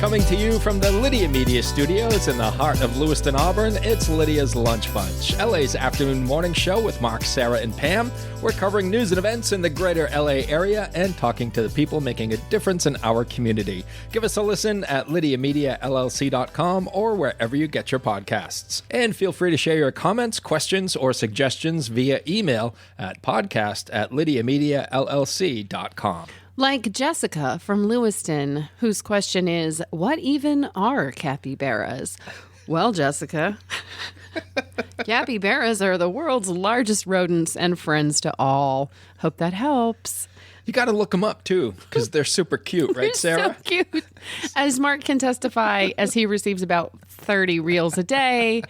Coming to you from the Lydia Media Studios in the heart of Lewiston, Auburn, it's Lydia's Lunch Bunch, LA's afternoon morning show with Mark, Sarah, and Pam. We're covering news and events in the greater LA area and talking to the people making a difference in our community. Give us a listen at lydiamediallc.com or wherever you get your podcasts. And feel free to share your comments, questions, or suggestions via email at podcast@lydiamediallc.com. Like Jessica from Lewiston, whose question is, what even are capybaras? Well, Jessica, capybaras are the world's largest rodents and friends to all. Hope that helps. You got to look them up, too, because they're super cute, right, Sarah? So cute. As Mark can testify, as he receives about 30 reels a day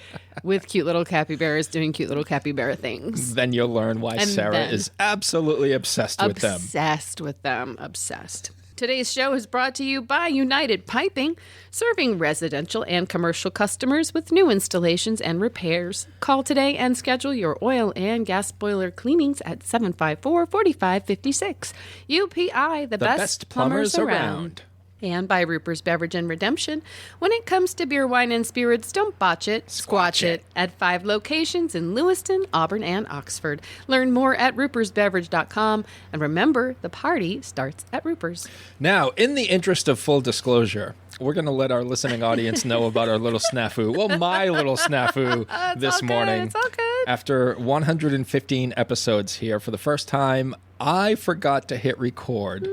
with cute little capybaras doing cute little capybara things. Then you'll learn why Sarah is absolutely obsessed with them. Obsessed with them. Obsessed. Today's show is brought to you by United Piping, serving residential and commercial customers with new installations and repairs. Call today and schedule your oil and gas boiler cleanings at 754-4556. UPI, the best plumbers around. And by Ruper's Beverage and Redemption. When it comes to beer, wine, and spirits, don't botch it, squatch it. At 5 locations in Lewiston, Auburn, and Oxford. Learn more at rupersbeverage.com. And remember, the party starts at Ruper's. Now, in the interest of full disclosure, we're going to let our listening audience know about our little snafu. Well, my little snafu this morning. It's all good. After 115 episodes here, for the first time, I forgot to hit record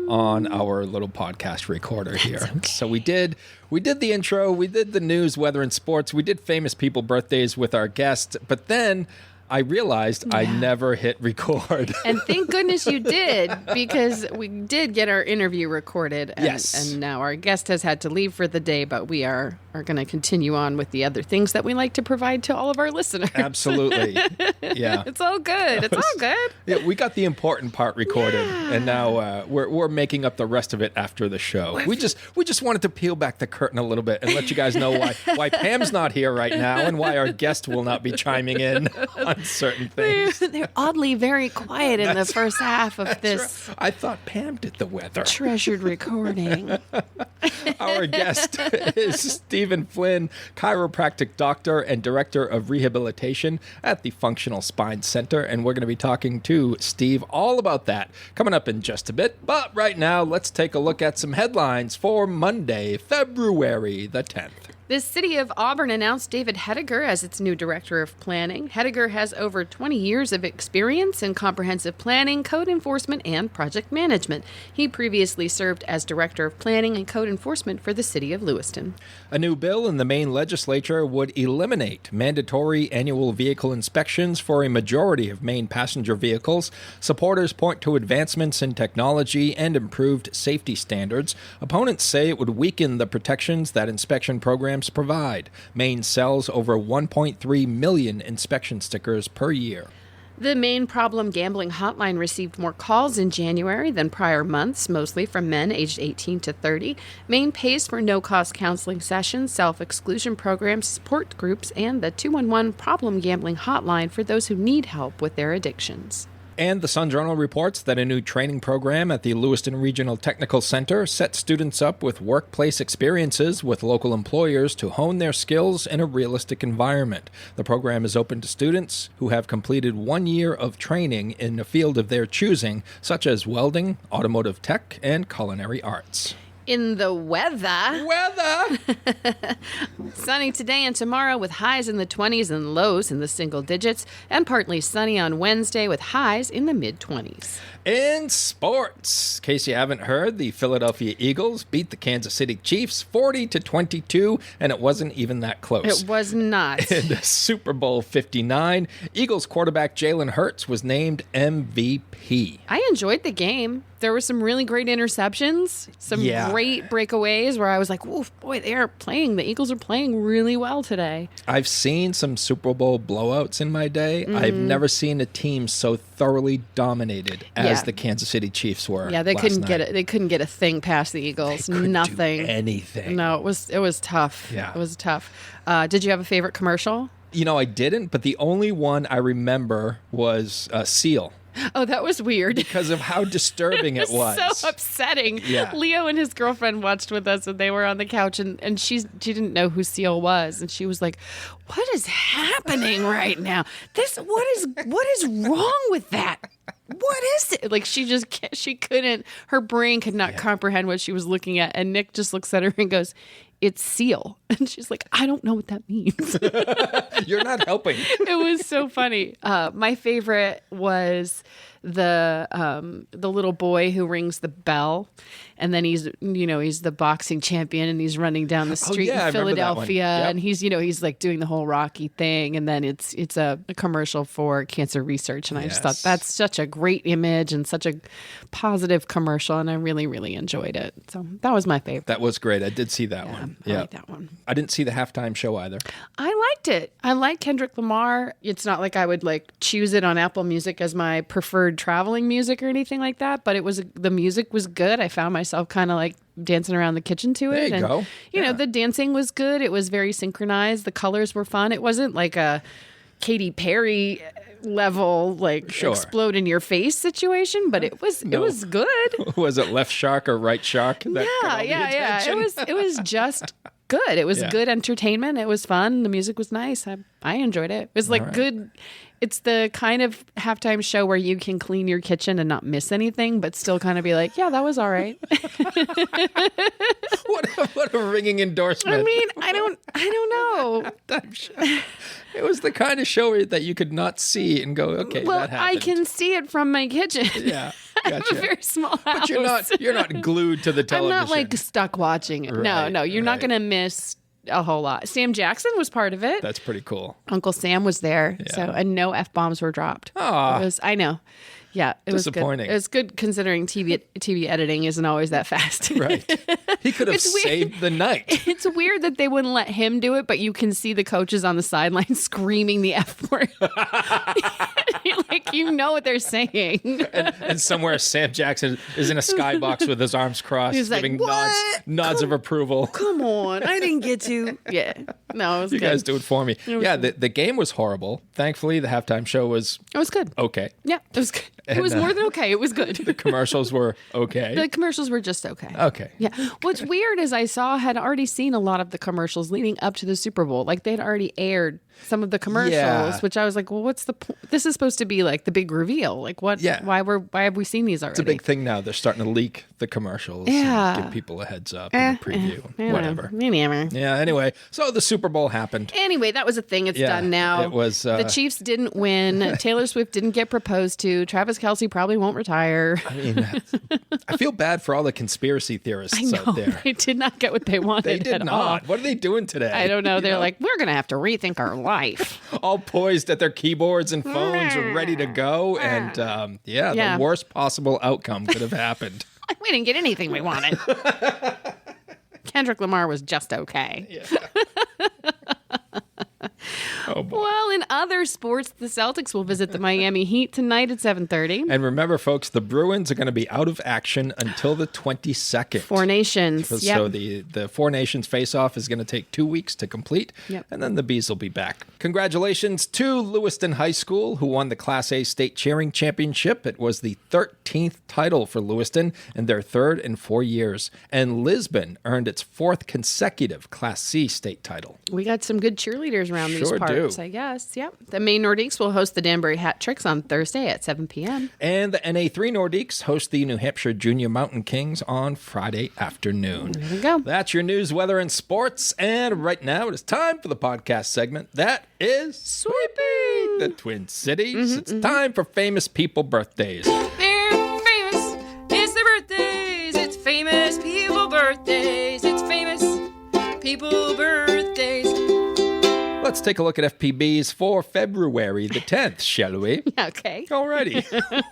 on our little podcast recorder here. Okay. So we did the intro, we did the news, weather, and sports, we did famous people birthdays with our guests, but then I realized I never hit record. And thank goodness you did, because we did get our interview recorded. And, yes. And now our guest has had to leave for the day, but we are going to continue on with the other things that we like to provide to all of our listeners. Absolutely. Yeah. It's all good. It's all good. Yeah, we got the important part recorded, and now we're making up the rest of it after the show. We just wanted to peel back the curtain a little bit and let you guys know why Pam's not here right now and why our guest will not be chiming in on certain things. They're oddly very quiet in the first half of this. Right. I thought Pam did the weather. Treasured recording. Our guest is Stephen Flynn, chiropractic doctor and director of rehabilitation at the Functional Spine Center. And we're going to be talking to Steve all about that coming up in just a bit. But right now, let's take a look at some headlines for Monday, February the 10th. The city of Auburn announced David Hediger as its new director of planning. Hediger has over 20 years of experience in comprehensive planning, code enforcement, and project management. He previously served as director of planning and code enforcement for the city of Lewiston. A new bill in the Maine legislature would eliminate mandatory annual vehicle inspections for a majority of Maine passenger vehicles. Supporters point to advancements in technology and improved safety standards. Opponents say it would weaken the protections that inspection programs provide. Maine sells over 1.3 million inspection stickers per year. The Maine Problem Gambling Hotline received more calls in January than prior months, mostly from men aged 18 to 30. Maine pays for no-cost counseling sessions, self-exclusion programs, support groups, and the 211 Problem Gambling Hotline for those who need help with their addictions. And the Sun-Journal reports that a new training program at the Lewiston Regional Technical Center sets students up with workplace experiences with local employers to hone their skills in a realistic environment. The program is open to students who have completed 1 year of training in a field of their choosing, such as welding, automotive tech, and culinary arts. In the weather. Sunny today and tomorrow with highs in the 20s and lows in the single digits, and partly sunny on Wednesday with highs in the mid-20s. In sports, in case you haven't heard, the Philadelphia Eagles beat the Kansas City Chiefs 40-22, and it wasn't even that close. It was not. In the Super Bowl 59, Eagles quarterback Jalen Hurts was named MVP. I enjoyed the game. There were some really great interceptions, some great breakaways where I was like, "Oof, boy, the Eagles are playing really well today." I've seen some Super Bowl blowouts in my day. Mm-hmm. I've never seen a team so thoroughly dominated as the Kansas City Chiefs were. Yeah, they couldn't get it. They couldn't get a thing past the Eagles. They couldn't Nothing. do anything. No, it was tough. Yeah. It was tough. Did you have a favorite commercial? I didn't, but the only one I remember was Seal. Oh, that was weird. Because of how disturbing it was. So upsetting. Yeah. Leo and his girlfriend watched with us, and they were on the couch, and she didn't know who Seal was, and she was like, "What is happening right now? What is wrong with that? What is it?" Like she couldn't. Her brain could not comprehend what she was looking at, and Nick just looks at her and goes, "It's Seal," and she's like, "I don't know what that means." You're not helping. It was so funny. My favorite was the little boy who rings the bell, and then he's the boxing champion, and he's running down the street in Philadelphia, and he's like doing the whole Rocky thing, and then it's a commercial for cancer research, and I just thought that's such a great image and such a positive commercial, and I really, really enjoyed it. So that was my favorite. That was great. I did see that one. I like that one. I didn't see the halftime show either. I liked it. I like Kendrick Lamar. It's not like I would like choose it on Apple Music as my preferred traveling music or anything like that, but the music was good. I found myself kind of like dancing around the kitchen to it. There you go. You know, the dancing was good. It was very synchronized. The colors were fun. It wasn't like a Katy Perry level explode in your face situation, but it was good. Was it left shark or right shark? Yeah. It was just good. It was good entertainment. It was fun. The music was nice. I enjoyed it. It was good. It's the kind of halftime show where you can clean your kitchen and not miss anything, but still kind of be like, yeah, that was all right. What a ringing endorsement. I mean, I don't know. It was the kind of show that you could not see and go, okay, well, that happened. I can see it from my kitchen. Yeah. Gotcha. I have a very small house. But you're not glued to the television. I'm not stuck watching it. Right, No, you're not going to miss a whole lot. Sam Jackson was part of it. That's pretty cool. Uncle Sam was there. Yeah. And no F-bombs were dropped. I know. Yeah, it was disappointing. Good. It was good considering TV editing isn't always that fast. Right. He could have saved the night. It's weird that they wouldn't let him do it, but you can see the coaches on the sideline screaming the F word. You know what they're saying. And somewhere Sam Jackson is in a skybox with his arms crossed, he's giving like, nods of approval. Come on, I didn't get to. Yeah. No, it was good. You guys do it for me. The game was horrible. Thankfully, the halftime show was... It was good. Okay. Yeah, it was good. It was more than okay. It was good. The commercials were okay. The commercials were just okay. Okay. Yeah. What's weird is had already seen a lot of the commercials leading up to the Super Bowl. Like they'd already aired some of the commercials, which I was like, well, what's the point? This is supposed to be like the big reveal. Like what? Yeah. Why have we seen these already? It's a big thing now. They're starting to leak the commercials. Yeah. And give people a heads up and a preview. Whatever. Whatever. Yeah. Anyway, so the Super Bowl happened. Anyway, that was a thing. It's done now. It was. The Chiefs didn't win. Taylor Swift didn't get proposed to. Travis Kelce probably won't retire. I mean, I feel bad for all the conspiracy theorists out there. They did not get what they wanted. They did not. All. What are they doing today? I don't know. They're like, we're going to have to rethink our life. All poised at their keyboards and phones, ready to go. And the worst possible outcome could have happened. We didn't get anything we wanted. Kendrick Lamar was just okay. Yeah. Oh boy. Well, in other sports, the Celtics will visit the Miami Heat tonight at 7:30. And remember, folks, the Bruins are going to be out of action until the 22nd. Four Nations. So the Four Nations face-off is going to take 2 weeks to complete, and then the Bees will be back. Congratulations to Lewiston High School, who won the Class A State Cheering Championship. It was the 13th title for Lewiston and their third in 4 years. And Lisbon earned its fourth consecutive Class C state title. We got some good cheerleaders around these parts, I guess. Yep. The Maine Nordiques will host the Danbury Hat Tricks on Thursday at 7 p.m. And the NA3 Nordiques host the New Hampshire Junior Mountain Kings on Friday afternoon. There we go. That's your news, weather, and sports. And right now it is time for the podcast segment that is Sweeping the Twin Cities. It's time for famous people birthdays. They're famous. It's their birthdays. It's famous people birthdays. It's famous people birthdays. Let's take a look at FPBs for February the 10th, shall we? Okay. Alrighty.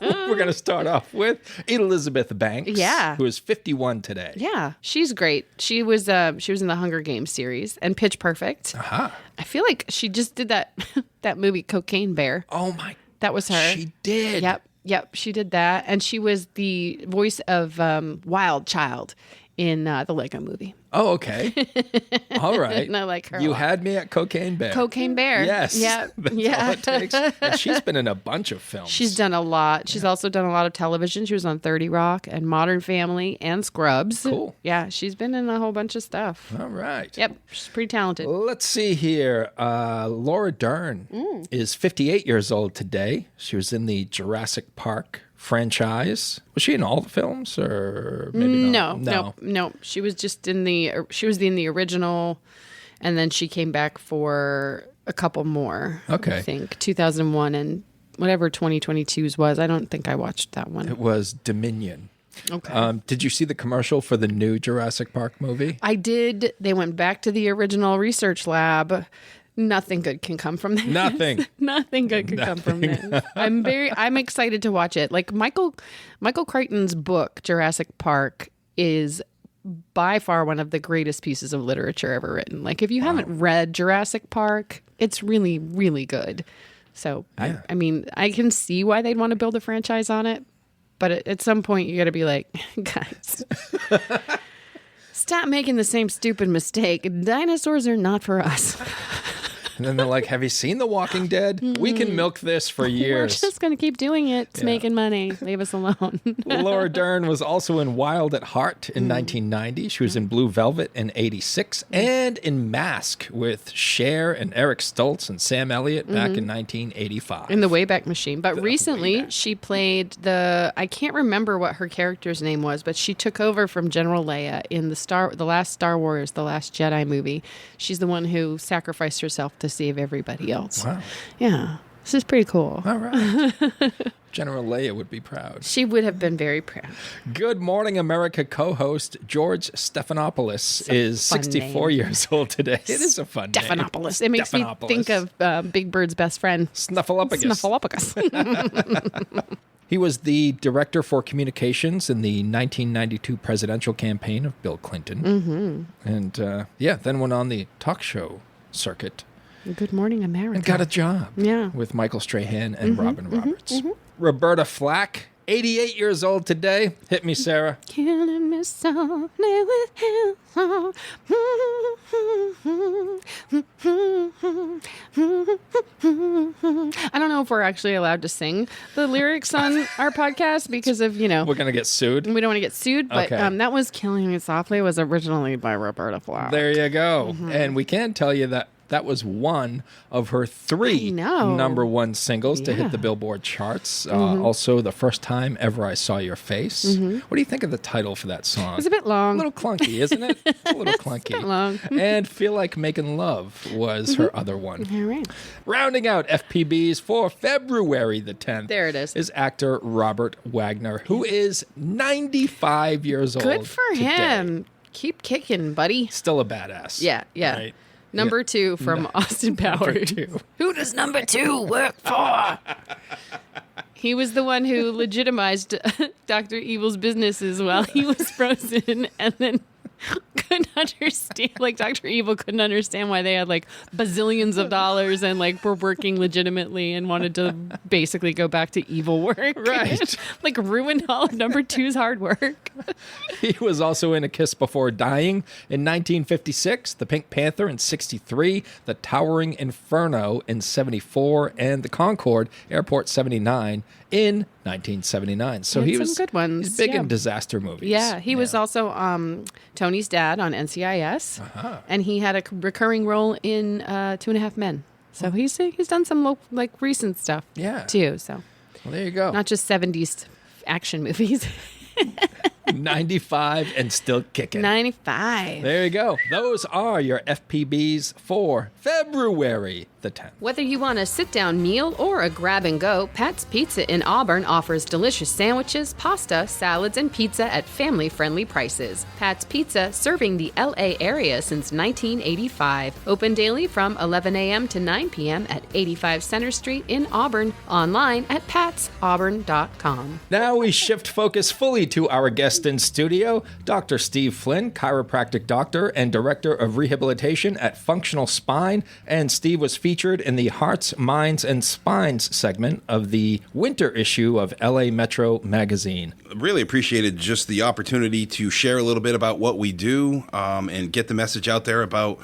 We're going to start off with Elizabeth Banks, who is 51 today. Yeah, she's great. She was in the Hunger Games series and Pitch Perfect. I feel like she just did that movie Cocaine Bear. Oh my! That was her. She did. Yep. She did that, and she was the voice of Wild Child in the Lego Movie. Oh, okay. All right. And I like her. You had me at Cocaine Bear. Cocaine Bear. Yes. Yeah. That's yeah. all it takes. And she's been in a bunch of films. She's done a lot. She's also done a lot of television. She was on 30 Rock and Modern Family and Scrubs. Cool. Yeah, she's been in a whole bunch of stuff. All right. Yep, she's pretty talented. Let's see here. Laura Dern is 58 years old today. She was in the Jurassic Park franchise. Was she in all the films, or maybe not? No. She was just in the original, and then she came back for a couple more. Okay. I think 2001 and whatever 2022's was. I don't think I watched that one. It was Dominion. Okay. Did you see the commercial for the new Jurassic Park movie? I did. They went back to the original research lab. Nothing good can come from this. Nothing. Nothing good can come from this. I'm excited to watch it. Like Michael Crichton's book, Jurassic Park, is by far one of the greatest pieces of literature ever written. Like if you haven't read Jurassic Park, it's really, really good. So, yeah. I mean, I can see why they'd want to build a franchise on it. But at some point, you got to be like, guys, stop making the same stupid mistake. Dinosaurs are not for us. And then they're like, have you seen The Walking Dead? We can milk this for years. We're just going to keep doing it. It's making money. Leave us alone. Laura Dern was also in Wild at Heart in 1990. She was in Blue Velvet in 86 and in Mask with Cher and Eric Stoltz and Sam Elliott back in 1985. In The Wayback Machine. But recently she played I can't remember what her character's name was, but she took over from General Leia in the last Star Wars, The Last Jedi movie. She's the one who sacrificed herself to save everybody else. Wow. Yeah. This is pretty cool. All right. General Leia would be proud. She would have been very proud. Good Morning America co-host George Stephanopoulos is 64 years old today. It is a fun name. Stephanopoulos. It makes me think of Big Bird's best friend. Snuffleupagus. He was the director for communications in the 1992 presidential campaign of Bill Clinton. And then went on the talk show circuit. Good Morning America. And got a job with Michael Strahan and Robin Roberts. Roberta Flack, 88 years old today. Hit me, Sarah. Killing me softly with his song. I don't know if we're actually allowed to sing the lyrics on our podcast because of, We're going to get sued. We don't want to get sued, but that was Killing Me Softly was originally by Roberta Flack. There you go. And we can tell you that was one of her 3 number 1 singles to hit the Billboard charts. Also, The First Time Ever I Saw Your Face. What do you think of the title for that song? It's a bit long. A little clunky, isn't it? It's a little clunky. It's a bit long. And Feel Like Making Love was her other one. All right. Rounding out FPBs for February the 10th. There it is Actor Robert Wagner, who is 95 years old. Good for him. Keep kicking, buddy. Still a badass. Yeah. Right? Number 2 from Austin Powers. Who does number 2 work for? He was the one who legitimized Dr. Evil's businesses while he was frozen and then couldn't understand, like Dr. Evil couldn't understand why they had like bazillions of dollars and like were working legitimately and wanted to basically go back to evil work. Right. Like ruined all of number 2's hard work. He was also in A Kiss Before Dying in 1956, The Pink Panther in 63, The Towering Inferno in 74, and The Concorde Airport 79 in 1979. So he was some good ones. He's big in disaster movies. Yeah, he was also Tony's dad on NCIS, and he had a recurring role in 2.5 Men. So he's done some recent stuff too. So well, there you go. Not just 70s action movies. 95 and still kicking. 95. There you go. Those are your FPBs for February the 10th. Whether you want a sit-down meal or a grab-and-go, Pat's Pizza in Auburn offers delicious sandwiches, pasta, salads, and pizza at family-friendly prices. Pat's Pizza, serving the L.A. area since 1985. Open daily from 11 a.m. to 9 p.m. at 85 Center Street in Auburn. Online at patsauburn.com. Now we shift focus fully to our guest in studio, Dr. Steve Flynn, chiropractic doctor and director of rehabilitation at Functional Spine. And Steve was featured featured in the Hearts, Minds, and Spines segment of the winter issue of LA Metro magazine. Really appreciated just the opportunity to share a little bit about what we do and get the message out there about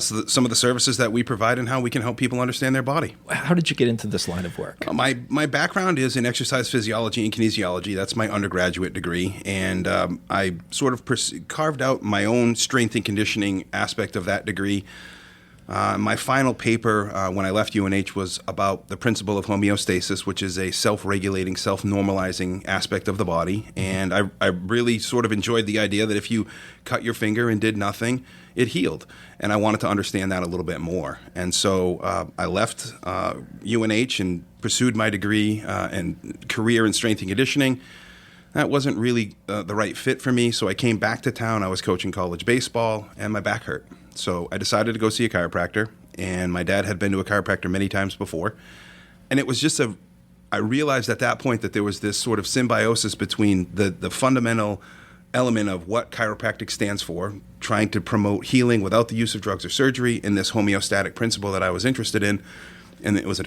some of the services that we provide and how we can help people understand their body. How did you get into this line of work? My background is in exercise physiology and kinesiology. That's my undergraduate degree. And I sort of carved out my own strength and conditioning aspect of that degree. My final paper when I left UNH was about the principle of homeostasis, which is a self-regulating, self-normalizing aspect of the body. And I really sort of enjoyed the idea that if you cut your finger and did nothing, it healed. And I wanted to understand that a little bit more. And so I left UNH and pursued my degree and career in strength and conditioning. That wasn't really the right fit for me, so I came back to town. I was coaching college baseball, and my back hurt. So I decided to go see a chiropractor, and my dad had been to a chiropractor many times before. And it was just I realized at that point that there was this sort of symbiosis between the fundamental element of what chiropractic stands for, trying to promote healing without the use of drugs or surgery, and this homeostatic principle that I was interested in. And it was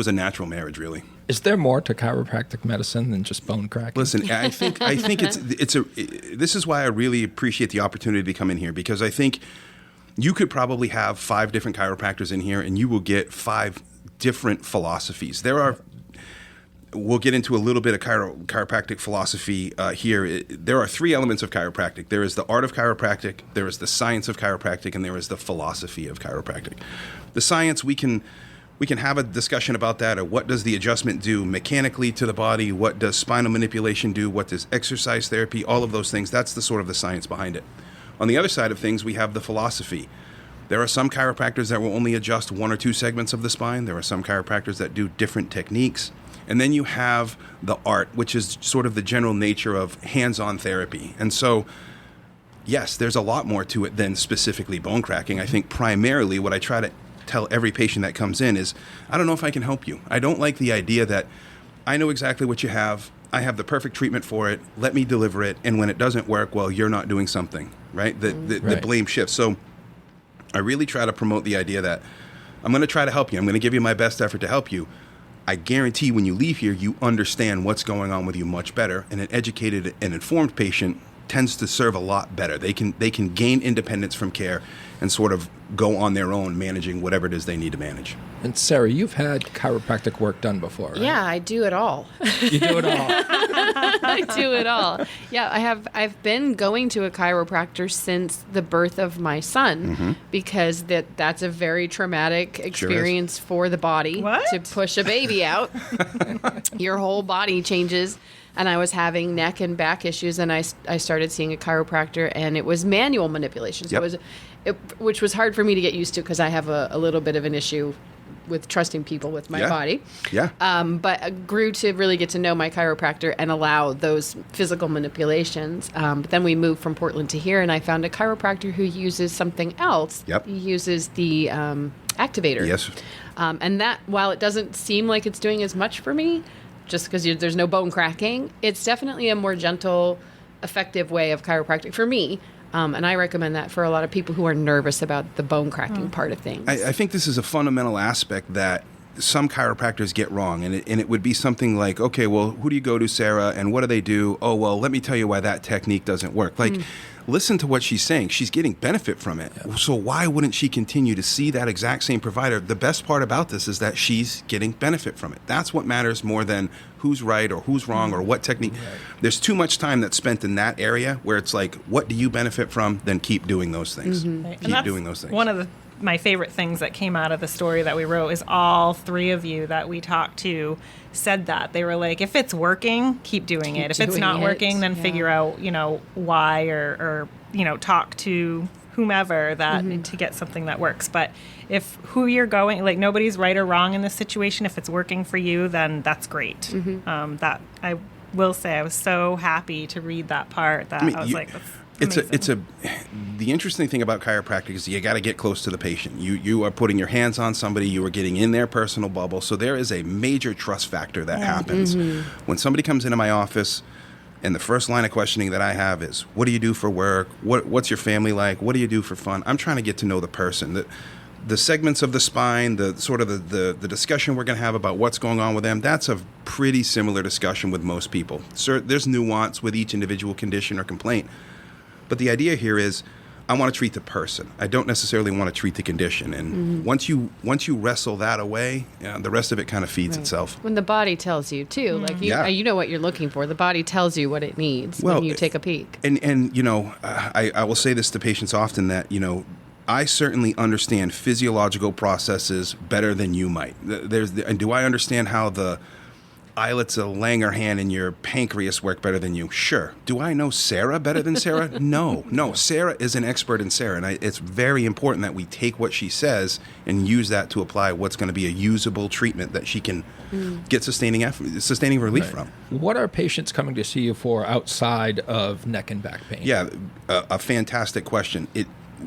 a natural marriage, really. Is there more to chiropractic medicine than just bone cracking? Listen, I think this is why I really appreciate the opportunity to come in here, because I think you could probably have 5 different chiropractors in here and you will get 5 different philosophies. We'll get into a little bit of chiropractic philosophy here. There are 3 elements of chiropractic. There is the art of chiropractic, there is the science of chiropractic, and there is the philosophy of chiropractic. The science, we can have a discussion about that, or what does the adjustment do mechanically to the body, what does spinal manipulation do, what does exercise therapy, all of those things. That's the sort of the science behind it. On the other side of things, we have the philosophy. There are some chiropractors that will only adjust 1 or 2 segments of the spine. There are some chiropractors that do different techniques. And then you have the art, which is sort of the general nature of hands-on therapy. And so, yes, there's a lot more to it than specifically bone cracking. I think primarily what I try to tell every patient that comes in is, I don't know if I can help you. I don't like the idea that I know exactly what you have. I have the perfect treatment for it. Let me deliver it. And when it doesn't work, well, you're not doing something, right? The blame shifts. So I really try to promote the idea that I'm going to try to help you. I'm going to give you my best effort to help you. I guarantee when you leave here, you understand what's going on with you much better. And an educated and informed patient tends to serve a lot better. They can gain independence from care and sort of go on their own managing whatever it is they need to manage. And Sarah, you've had chiropractic work done before, right? Yeah, I do it all. You do it all. I do it all. Yeah, I've been going to a chiropractor since the birth of my son, because that's a very traumatic experience for the body. What? To push a baby out. Your whole body changes. And I was having neck and back issues, and I started seeing a chiropractor, and it was manual manipulation. So which was hard for me to get used to, because I have a little bit of an issue with trusting people with my body. Yeah. But I grew to really get to know my chiropractor and allow those physical manipulations. But then we moved from Portland to here, and I found a chiropractor who uses something else. Yep. He uses the activator. Yes. And that, while it doesn't seem like it's doing as much for me, just because there's no bone cracking, it's definitely a more gentle, effective way of chiropractic for me. And I recommend that for a lot of people who are nervous about the bone cracking part of things. I think this is a fundamental aspect that some chiropractors get wrong. And it would be something like, okay, well, who do you go to, Sarah? And what do they do? Oh, well, let me tell you why that technique doesn't work. Like, listen to what she's saying. She's getting benefit from it. Yeah. So why wouldn't she continue to see that exact same provider? The best part about this is that she's getting benefit from it. That's what matters more than who's right or who's wrong or what technique. Right. There's too much time that's spent in that area where it's like, what do you benefit from? Then keep doing those things. Right. Keep doing those things. One of my favorite things that came out of the story that we wrote is all 3 of you that we talked to said that. They were like, if it's working, keep doing it. If it's not working, then figure out, why or talk to whomever that to get something that works. But if who you're going, like, nobody's right or wrong in this situation. If it's working for you, then that's great. That I will say, I was so happy to read that part that I was like, that's the interesting thing about chiropractic is you got to get close to the patient. You are putting your hands on somebody, you are getting in their personal bubble. So there is a major trust factor that happens. When somebody comes into my office, and the first line of questioning that I have is, what do you do for work? What's your family like? What do you do for fun? I'm trying to get to know the person. the segments of the spine, the sort of the discussion we're going to have about what's going on with them, that's a pretty similar discussion with most people. So there's nuance with each individual condition or complaint. But the idea here is I want to treat the person. I don't necessarily want to treat the condition. And once you wrestle that away, the rest of it kind of feeds itself. When the body tells you, too. Like, you know what you're looking for. The body tells you what it needs when you take a peek. And you know, I will say this to patients often that, you know, I certainly understand physiological processes better than you might. And do I understand how the islets of Langerhans in your pancreas work better than you? Sure. Do I know Sarah better than Sarah? No. Sarah is an expert in Sarah, and it's very important that we take what she says and use that to apply what's going to be a usable treatment that she can get sustaining relief from. What are patients coming to see you for outside of neck and back pain? Yeah, a fantastic question.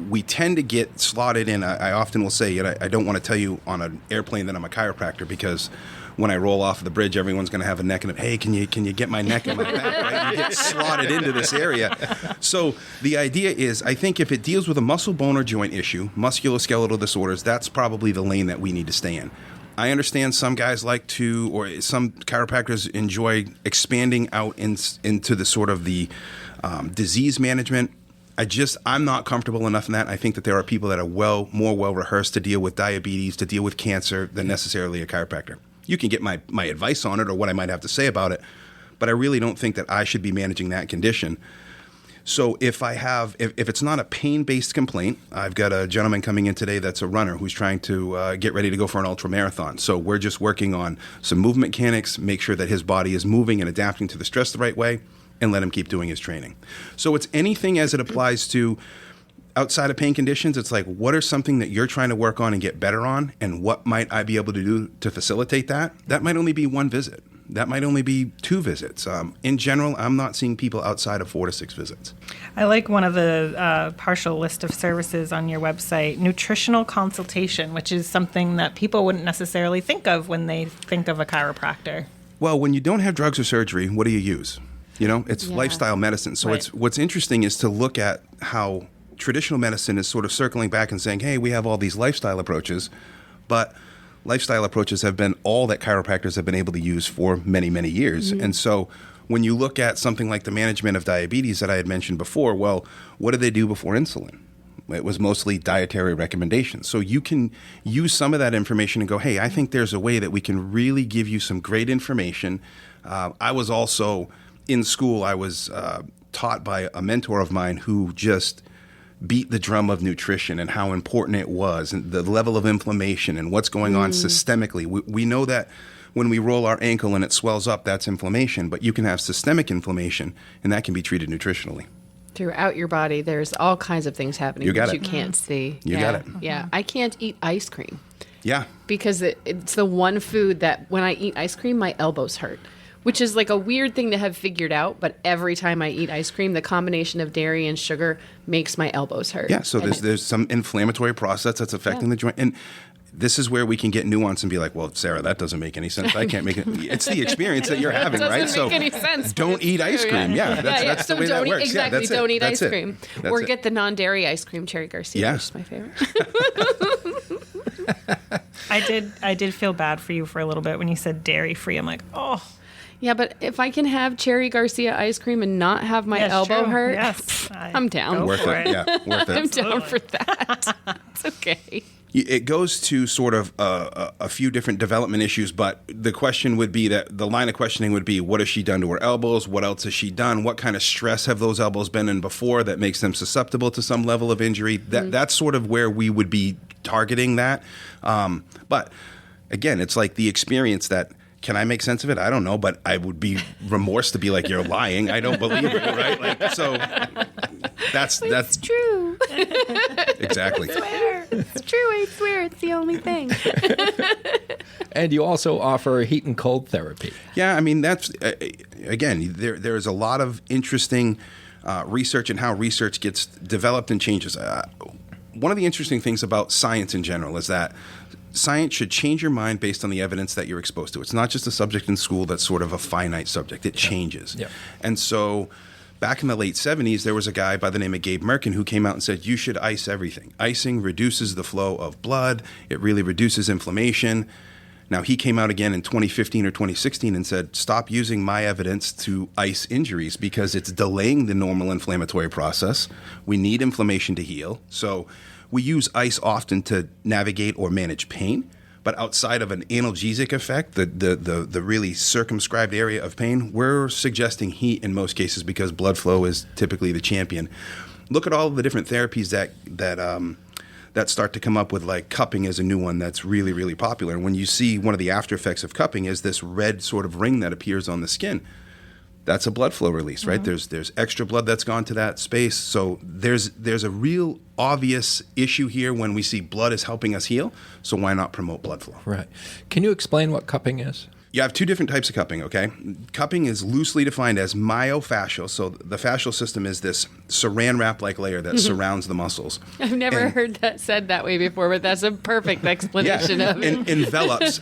We tend to get slotted in. I often will say, I don't want to tell you on an airplane that I'm a chiropractor, because when I roll off the bridge, everyone's going to have a neck and hey, can you get my neck and my back, right? You get slotted into this area. So the idea is, I think if it deals with a muscle, bone, or joint issue, musculoskeletal disorders, that's probably the lane that we need to stay in. I understand some guys like to, or some chiropractors enjoy expanding out into the sort of the disease management. I'm not comfortable enough in that. I think that there are people that are more well rehearsed to deal with diabetes, to deal with cancer, than necessarily a chiropractor. You can get my advice on it or what I might have to say about it, but I really don't think that I should be managing that condition. So if it's not a pain-based complaint, I've got a gentleman coming in today that's a runner who's trying to get ready to go for an ultra marathon. So we're just working on some movement mechanics, make sure that his body is moving and adapting to the stress the right way, and let him keep doing his training. So it's anything as it applies to outside of pain conditions. It's like, what are something that you're trying to work on and get better on, and what might I be able to do to facilitate that? That might only be one visit. That might only be 2 visits. In general, I'm not seeing people outside of 4 to 6 visits. I like one of the partial list of services on your website, nutritional consultation, which is something that people wouldn't necessarily think of when they think of a chiropractor. Well, when you don't have drugs or surgery, what do you use? You know, it's lifestyle medicine. So what's interesting is to look at how traditional medicine is sort of circling back and saying, hey, we have all these lifestyle approaches, but lifestyle approaches have been all that chiropractors have been able to use for many, many years. And so when you look at something like the management of diabetes that I had mentioned before, well, what did they do before insulin? It was mostly dietary recommendations. So you can use some of that information and go, hey, I think there's a way that we can really give you some great information. I was also in school, I was taught by a mentor of mine who just beat the drum of nutrition and how important it was, and the level of inflammation and what's going on systemically. We know that when we roll our ankle and it swells up, that's inflammation, but you can have systemic inflammation, and that can be treated nutritionally. Throughout your body, there's all kinds of things happening that you can't see. You got it. Yeah. I can't eat ice cream. Yeah. Because it's the one food that when I eat ice cream, my elbows hurt. Which is like a weird thing to have figured out, but every time I eat ice cream, the combination of dairy and sugar makes my elbows hurt. Yeah, so there's some inflammatory process that's affecting the joint. And this is where we can get nuance and be like, well, Sarah, that doesn't make any sense. I can't make it. It's the experience that you're having, right? It doesn't make any sense. Don't eat ice cream. Yeah, that's the way that works. Exactly, don't eat ice cream. Or get the non-dairy ice cream, Cherry Garcia, which is my favorite. I did feel bad for you for a little bit when you said dairy-free. I'm like, oh. Yeah, but if I can have Cherry Garcia ice cream and not have my elbow hurt, I'm down. Worth it. Yeah, worth it. I'm down for that. It's okay. It goes to sort of a few different development issues, but the question would be that the line of questioning would be, what has she done to her elbows? What else has she done? What kind of stress have those elbows been in before that makes them susceptible to some level of injury? That's sort of where we would be targeting that. But again, it's like the experience that, can I make sense of it? I don't know, but I would be remorse to be like, you're lying. I don't believe it, right? Like, so that's true. Exactly. I swear. It's true. I swear. It's the only thing. And you also offer heat and cold therapy. Yeah, I mean, that's again, there's a lot of interesting research and how research gets developed and changes. One of the interesting things about science in general is that science should change your mind based on the evidence that you're exposed to. It's not just a subject in school that's sort of a finite subject. It changes. Yeah. And so Back in the late 70s, there was a guy by the name of Gabe Merkin who came out and said, you should ice everything. Icing reduces the flow of blood. It really reduces inflammation. Now, he came out again in 2015 or 2016 and said, stop using my evidence to ice injuries because it's delaying the normal inflammatory process. We need inflammation to heal. So we use ice often to navigate or manage pain. But outside of an analgesic effect, the really circumscribed area of pain, we're suggesting heat in most cases because blood flow is typically the champion. Look at all of the different therapies that start to come up with, like cupping is a new one that's really, really popular. And when you see one of the after effects of cupping is this red sort of ring that appears on the skin. That's a blood flow release, right? There's extra blood that's gone to that space. So there's a real obvious issue here when we see blood is helping us heal. So why not promote blood flow? Right. Can you explain what cupping is? You have two different types of cupping, okay? Cupping is loosely defined as myofascial. So the fascial system is this saran wrap-like layer that surrounds the muscles. I've never heard that said that way before, but that's a perfect explanation of it. Envelops.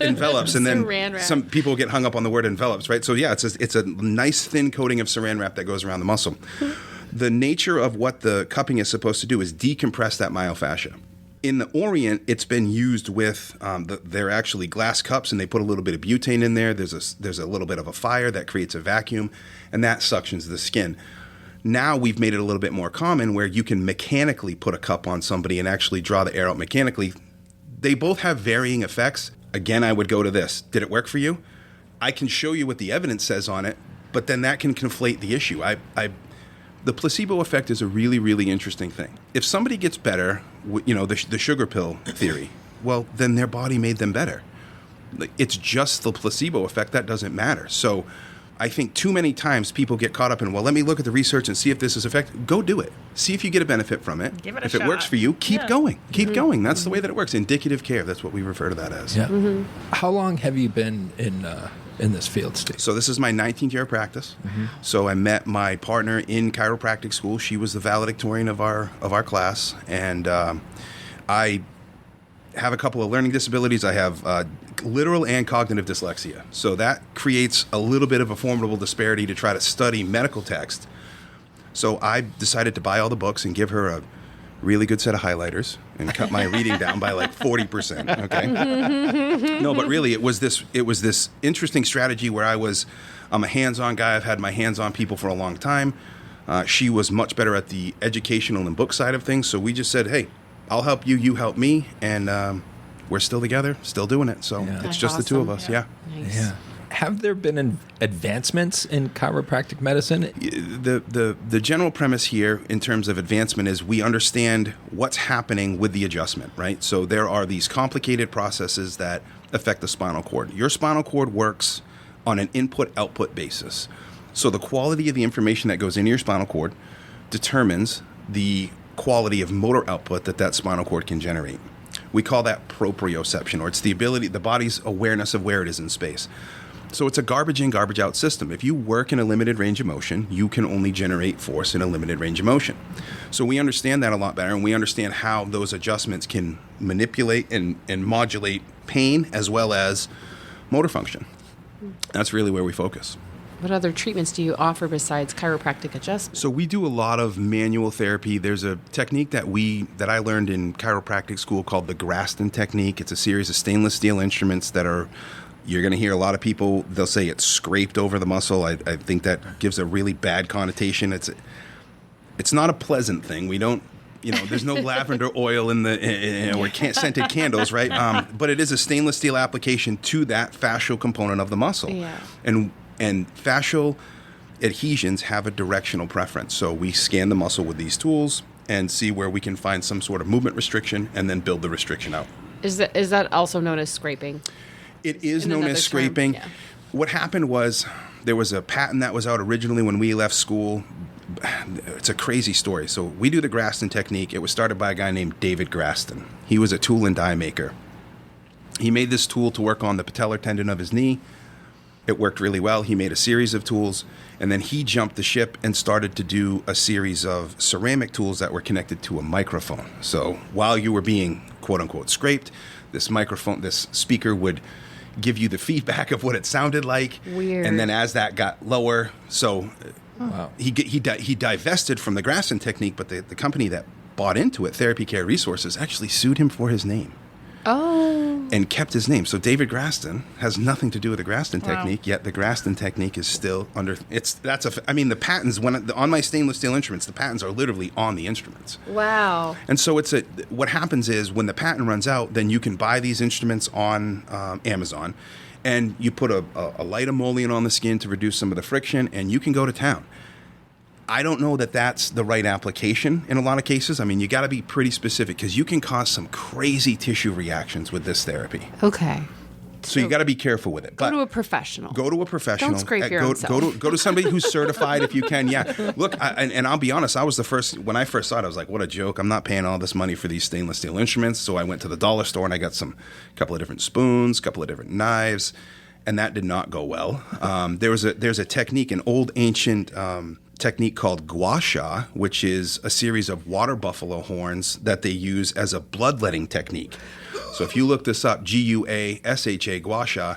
And then some people get hung up on the word envelops, right? So yeah, it's a nice thin coating of saran wrap that goes around the muscle. The nature of what the cupping is supposed to do is decompress that myofascia. In the Orient, it's been used with, they're actually glass cups, and they put a little bit of butane in there. There's a little bit of a fire that creates a vacuum, and that suctions the skin. Now we've made it a little bit more common where you can mechanically put a cup on somebody and actually draw the air out mechanically. They both have varying effects. Again, I would go to this. Did it work for you? I can show you what the evidence says on it, but then that can conflate the issue. The placebo effect is a really, really interesting thing. If somebody gets better, the sugar pill theory, well, then their body made them better. It's just the placebo effect. That doesn't matter. So I think too many times people get caught up in, well, let me look at the research and see if this is effective. Go do it. See if you get a benefit from it. Give it a if shot. It works for you, keep going. Keep going. That's the way that it works. Indicative care. That's what we refer to that as. Yeah. How long have you been in this field, Steve? So this is my 19th year of practice. So I met my partner in chiropractic school. She was the valedictorian of our class, and I have a couple of learning disabilities. I have literal and cognitive dyslexia. So that creates a little bit of a formidable disparity to try to study medical text. So I decided to buy all the books and give her a really good set of highlighters and cut my reading down by like 40%. Okay. No, but really it was this interesting strategy where I'm a hands-on guy. I've had my hands on people for a long time. She was much better at the educational and book side of things. So we just said, hey, I'll help you, you help me. And we're still together, still doing it. So it's just the two of us. Yeah. Nice. Yeah. Have there been advancements in chiropractic medicine? The general premise here in terms of advancement is we understand what's happening with the adjustment, right? So there are these complicated processes that affect the spinal cord. Your spinal cord works on an input-output basis. So the quality of the information that goes into your spinal cord determines the quality of motor output that spinal cord can generate. We call that proprioception, or it's the body's awareness of where it is in space. So it's a garbage in, garbage out system. If you work in a limited range of motion, you can only generate force in a limited range of motion. So we understand that a lot better, and we understand how those adjustments can manipulate and modulate pain as well as motor function. That's really where we focus. What other treatments do you offer besides chiropractic adjustment? So we do a lot of manual therapy. There's a technique that I learned in chiropractic school called the Graston technique. It's a series of stainless steel instruments that you're going to hear a lot of people, they'll say it's scraped over the muscle. I think that gives a really bad connotation. It's not a pleasant thing. We don't, there's no lavender oil in or scented candles, right? But it is a stainless steel application to that fascial component of the muscle. Yeah. And fascial adhesions have a directional preference. So we scan the muscle with these tools and see where we can find some sort of movement restriction and then build the restriction out. Is that also known as scraping? It is known as scraping. Yeah. What happened was there was a patent that was out originally when we left school. It's a crazy story. So we do the Graston technique. It was started by a guy named David Graston. He was a tool and die maker. He made this tool to work on the patellar tendon of his knee. It worked really well. He made a series of tools, and then he jumped the ship and started to do a series of ceramic tools that were connected to a microphone. So while you were being, quote unquote, scraped, this speaker would give you the feedback of what it sounded like. Weird. And then as that got lower, so Wow. he divested from the Graston technique, but the company that bought into it, Therapy Care Resources, actually sued him for his name. Oh. And kept his name. So David Graston has nothing to do with the Graston technique, yet the Graston technique is still under. The patents on my stainless steel instruments, the patents are literally on the instruments. Wow. And so what happens is when the patent runs out, then you can buy these instruments on Amazon, and you put a light emollient on the skin to reduce some of the friction, and you can go to town. I don't know that that's the right application in a lot of cases. I mean, you got to be pretty specific because you can cause some crazy tissue reactions with this therapy. Okay. So you got to be careful with it. Go to a professional. Go to a professional. Don't scrape your own self. Go to somebody who's certified if you can. Yeah. Look, and I'll be honest, I was the first, when I first saw it, I was like, what a joke. I'm not paying all this money for these stainless steel instruments. So I went to the dollar store and I got a couple of different spoons, a couple of different knives, and that did not go well. There's a technique, an old ancient technique called gua sha, which is a series of water buffalo horns that they use as a bloodletting technique. So if you look this up, Guasha, gua sha,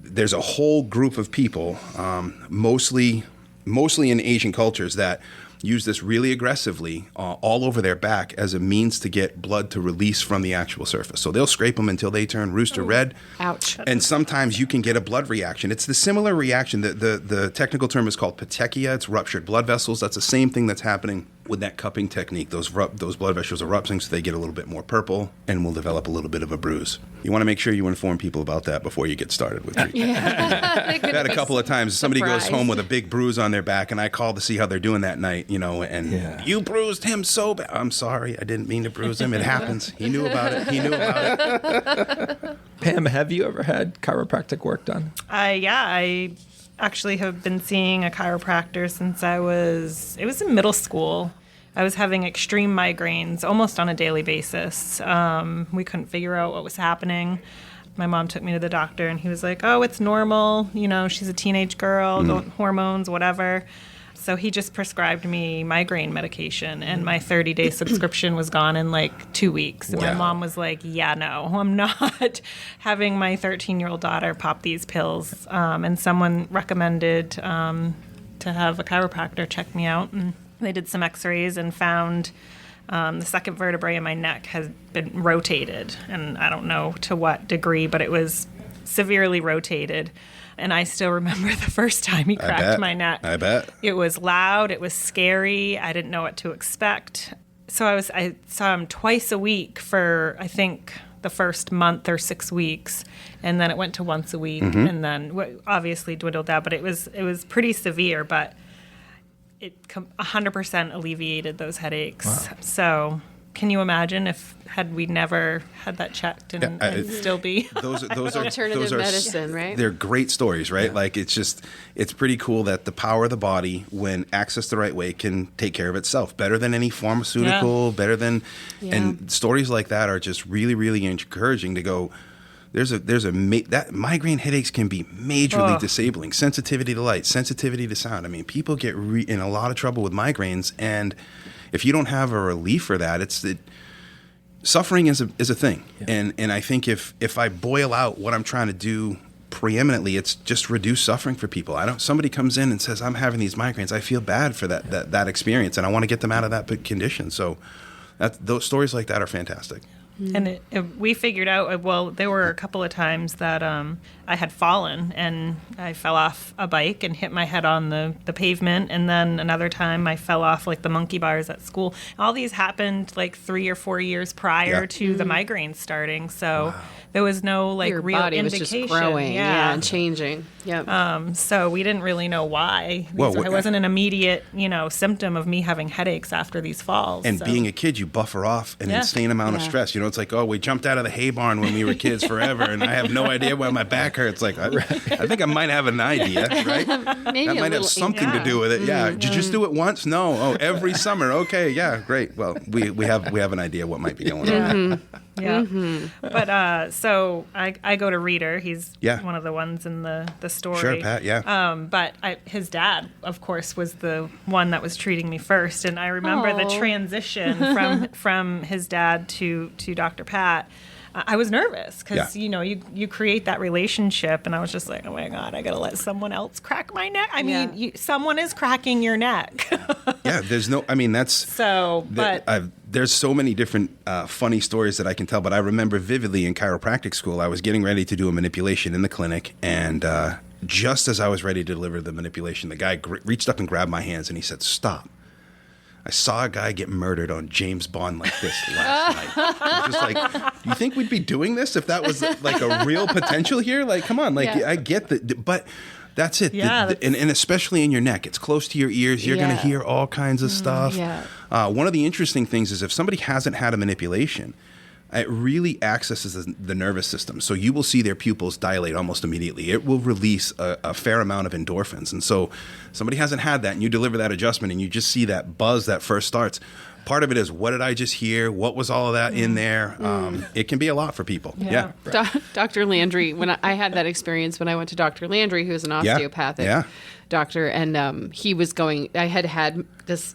there's a whole group of people, mostly in Asian cultures, that use this really aggressively all over their back as a means to get blood to release from the actual surface. So they'll scrape them until they turn rooster red. Ouch. And sometimes you can get a blood reaction. It's the similar reaction. The technical term is called petechia. It's ruptured blood vessels. That's the same thing that's happening with that cupping technique. Those blood vessels are rupturing, so they get a little bit more purple and will develop a little bit of a bruise. You want to make sure you inform people about that before you get started with treatment. I've had a couple of times somebody goes home with a big bruise on their back, and I call to see how they're doing that night, and you bruised him so bad. I'm sorry, I didn't mean to bruise him. It happens. He knew about it. Pam, have you ever had chiropractic work done? I actually have been seeing a chiropractor since it was in middle school. I was having extreme migraines almost on a daily basis. We couldn't figure out what was happening. My mom took me to the doctor, and he was like, oh, it's normal. She's a teenage girl, hormones, whatever. So he just prescribed me migraine medication, and my 30-day subscription was gone in like 2 weeks. And my mom was like, yeah, no, I'm not having my 13-year-old daughter pop these pills. And someone recommended to have a chiropractor check me out. And they did some x-rays and found the second vertebrae in my neck has been rotated. And I don't know to what degree, but it was severely rotated. And I still remember the first time he cracked my neck. I bet. It was loud. It was scary. I didn't know what to expect. So I saw him twice a week for, I think, the first month or 6 weeks. And then it went to once a week. Mm-hmm. And then obviously dwindled down. But it was pretty severe. But it 100% alleviated those headaches. Wow. So can you imagine had we never had that checked and still be? Those are alternative medicine, right? They're great stories, right? Yeah. Like it's pretty cool that the power of the body, when accessed the right way, can take care of itself better than any pharmaceutical, better than, and stories like that are just really, really encouraging to go. That migraine headaches can be majorly disabling. Sensitivity to light, sensitivity to sound. I mean, people get in a lot of trouble with migraines, and if you don't have a relief for that, suffering is a thing. Yeah. And I think if I boil out what I'm trying to do preeminently, it's just reduce suffering for people. Somebody comes in and says, I'm having these migraines. I feel bad for that experience, and I want to get them out of that condition. So those stories like that are fantastic. And we figured out, there were a couple of times that I had fallen and I fell off a bike and hit my head on the pavement. And then another time I fell off like the monkey bars at school. All these happened like 3 or 4 years prior to the migraines starting. So there was no your real body indication. Was just growing, and changing. Yep. So we didn't really know why. It wasn't an immediate, symptom of me having headaches after these falls. And being a kid, you buffer off an insane amount of stress. It's like, we jumped out of the hay barn when we were kids forever, and I have no idea why my back hurts. Like, I think I might have an idea, right? Maybe that might have something to do with it. Yeah. Did you just do it once? No. Oh, every summer. Okay. Yeah. Great. Well, we have an idea what might be going on. Yeah. Mm-hmm. But so I go to Reader. He's one of the ones in the story. Sure, Pat. Yeah. But his dad, of course, was the one that was treating me first, and I remember the transition from his dad to Dr. Pat. I was nervous because, you create that relationship. And I was just like, oh, my God, I got to let someone else crack my neck. I mean, someone is cracking your neck. Yeah, there's there's so many different funny stories that I can tell. But I remember vividly in chiropractic school, I was getting ready to do a manipulation in the clinic. And just as I was ready to deliver the manipulation, the guy reached up and grabbed my hands and he said, "Stop. I saw a guy get murdered on James Bond like this last night." I was just like, you think we'd be doing this if that was like a real potential here? Like, come on. Like, I get that. But that's it. Yeah, and especially in your neck. It's close to your ears. You're going to hear all kinds of stuff. Yeah. One of the interesting things is if somebody hasn't had a manipulation, it really accesses the nervous system. So you will see their pupils dilate almost immediately. It will release a fair amount of endorphins. And so somebody hasn't had that and you deliver that adjustment and you just see that buzz that first starts. Part of it is, what did I just hear? What was all of that in there? It can be a lot for people. Yeah. Dr. Landry, when I had that experience when I went to Dr. Landry, who's an osteopathic doctor, and he was going, I had this,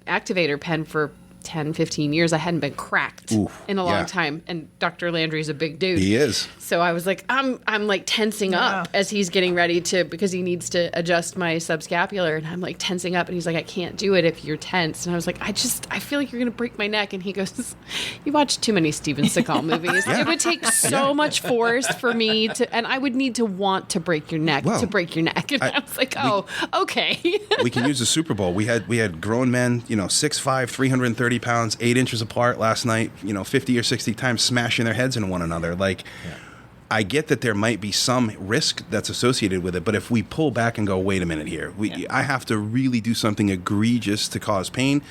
activator pen for 10, 15 years. I hadn't been cracked in a long time. And Dr. Landry's a big dude. He is. So I was like, I'm like tensing up as he's getting ready because he needs to adjust my subscapular. And I'm like tensing up. And he's like, I can't do it if you're tense. And I was like, I feel like you're going to break my neck. And he goes, you watch too many Steven Seagal movies. It would take so much force for me and I would need to want to break your neck to break your neck. And I was like, okay. We can use the Super Bowl. We had grown men, 6'5", 330 pounds, 8 inches apart last night, 50 or 60 times smashing their heads into one another. I get that there might be some risk that's associated with it, but if we pull back and go, wait a minute here, I have to really do something egregious to cause pain.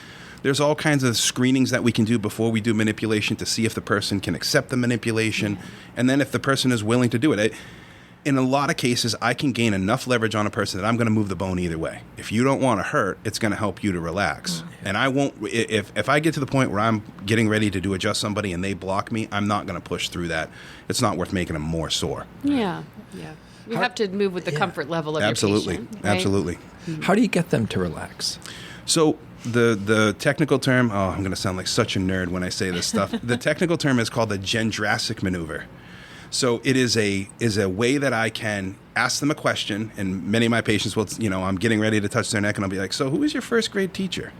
There's all kinds of screenings that we can do before we do manipulation to see if the person can accept the manipulation, and then if the person is willing to do it. In a lot of cases, I can gain enough leverage on a person that I'm going to move the bone either way. If you don't want to hurt, it's going to help you to relax. And I won't, if I get to the point where I'm getting ready to adjust somebody and they block me, I'm not going to push through that. It's not worth making them more sore. Yeah. You have to move with the comfort level of your patient. Right? Absolutely. How do you get them to relax? So the technical term, I'm going to sound like such a nerd when I say this stuff. The technical term is called the Gendrasic maneuver. So it is a way that I can ask them a question, and many of my patients will, I'm getting ready to touch their neck, and I'll be like, so who was your first grade teacher?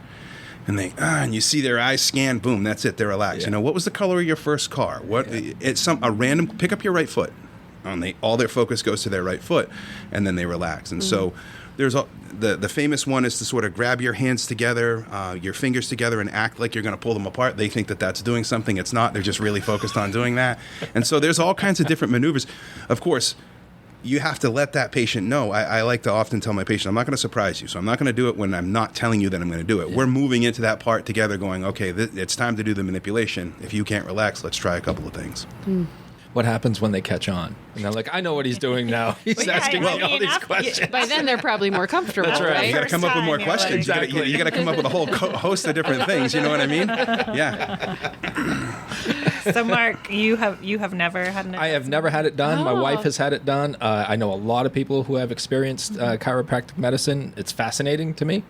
And and you see their eyes scan, boom, that's it, they're relaxed. What was the color of your first car? It's a random, pick up your right foot. All their focus goes to their right foot, and then they relax. And so there's the famous one is to sort of grab your hands together, your fingers together, and act like you're going to pull them apart. They think that that's doing something. It's not. They're just really focused on doing that. And so there's all kinds of different maneuvers. Of course, you have to let that patient know. I like to often tell my patient, I'm not going to surprise you. So I'm not going to do it when I'm not telling you that I'm going to do it. Yeah. We're moving into that part together going, okay, it's time to do the manipulation. If you can't relax, let's try a couple of things. What happens when they catch on? And they're like, I know what he's doing now. He's asking me all these questions. By then, they're probably more comfortable. That's right. You got to come up with more questions. Exactly. You got to come up with a whole host of different things. You know what I mean? Yeah. So, Mark, you have never had an. I have never had it done. My wife has had it done. I know a lot of people who have experienced chiropractic medicine. It's fascinating to me.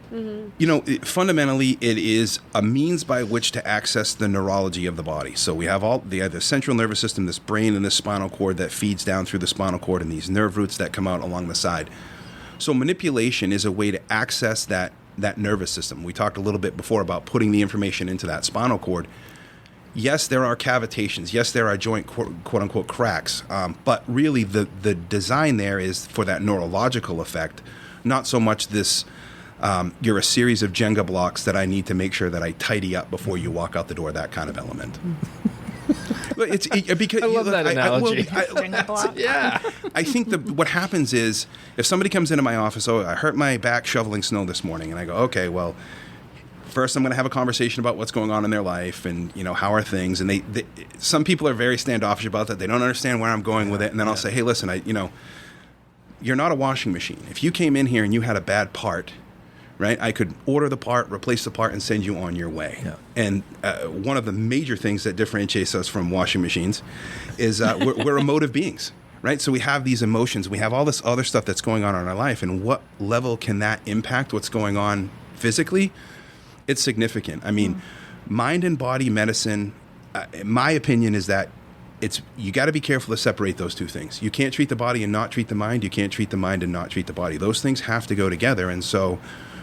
Fundamentally, it is a means by which to access the neurology of the body. So we have the central nervous system, this brain and this spinal cord that feeds down through the spinal cord, and these nerve roots that come out along the side. So manipulation is a way to access that nervous system. We talked a little bit before about putting the information into that spinal cord. Yes, there are cavitations. Yes, there are joint quote-unquote cracks. But really, the design there is for that neurological effect, not so much this, you're a series of Jenga blocks that I need to make sure that I tidy up before you walk out the door, that kind of element. Because I love that analogy. Yeah. I think what happens is if somebody comes into my office, I hurt my back shoveling snow this morning, and I go, okay, well, first I'm going to have a conversation about what's going on in their life and, how are things. And some people are very standoffish about that. They don't understand where I'm going with it. And then I'll say, hey, listen, you're not a washing machine. If you came in here and you had a bad part, right, I could order the part, replace the part, and send you on your way. Yeah. And one of the major things that differentiates us from washing machines is we're emotive beings. Right? So we have these emotions. We have all this other stuff that's going on in our life. And what level can that impact what's going on physically? It's significant. I mean, mind and body medicine, my opinion is that you got to be careful to separate those two things. You can't treat the body and not treat the mind. You can't treat the mind and not treat the body. Those things have to go together. And so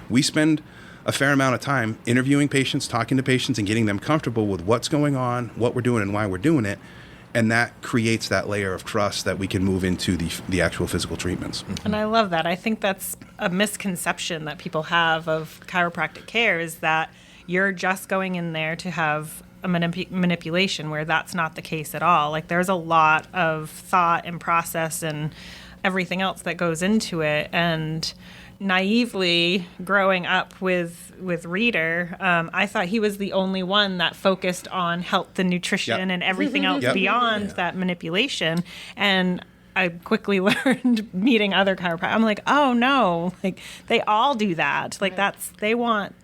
we spend a fair amount of time interviewing patients, talking to patients, and getting them comfortable with what's going on, what we're doing, and why we're doing it. And that creates that layer of trust that we can move into the actual physical treatments. And I love that. I think that's a misconception that people have of chiropractic care, is that you're just going in there to have a manipulation, where that's not the case at all. Like, there's a lot of thought and process and everything else that goes into it. And naively growing up with Reader, I thought he was the only one that focused on health and nutrition and everything else beyond that manipulation. And I quickly learned, meeting other chiropractors, I'm like, oh no, like they all do that. Like they want